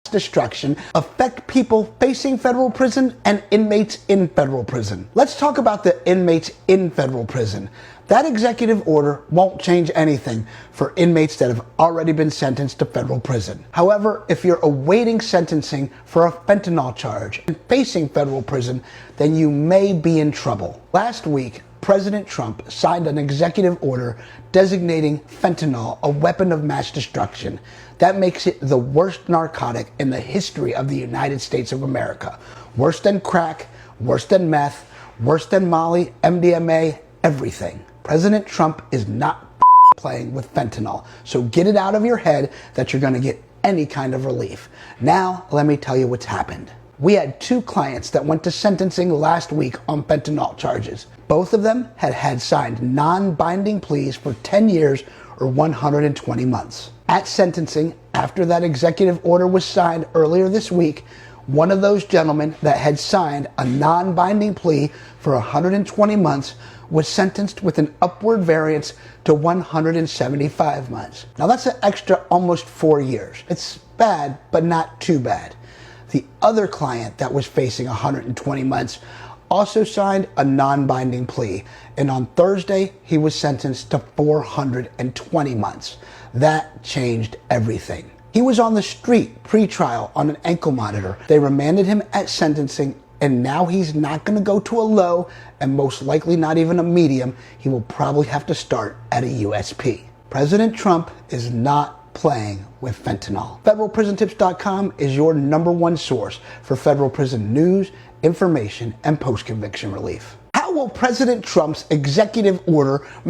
destruction affect people facing federal prison and inmates in federal prison. Let's talk about the inmates in federal prison. That executive order won't change anything for inmates that have already been sentenced to federal prison. However, if you're awaiting sentencing for a fentanyl charge and facing federal prison, then you may be in trouble. Last week, President Trump signed an executive order designating fentanyl a weapon of mass destruction. That makes it the worst narcotic in the history of the United States of America. Worse than crack, worse than meth, worse than Molly, MDMA, everything. President Trump is not playing with fentanyl, so get it out of your head that you're going to get any kind of relief. Now, let me tell you what's happened. We had 2 clients that went to sentencing last week on fentanyl charges. Both of them had signed non-binding pleas for 10 years or 120 months. At sentencing, after that executive order was signed earlier this week, one of those gentlemen that had signed a non-binding plea for 120 months was sentenced with an upward variance to 175 months. Now that's an extra almost 4 years. It's bad, but not too bad. The other client that was facing 120 months also signed a non-binding plea, and on Thursday he was sentenced to 420 months. That changed everything. He was on the street pre-trial on an ankle monitor. They remanded him at sentencing, and now he's not going to go to a low and most likely not even a medium. He will probably have to start at a USP. President Trump is not playing with fentanyl. FederalPrisonTips.com is your #1 source for federal prison news, information, and post-conviction relief. How will President Trump's executive order make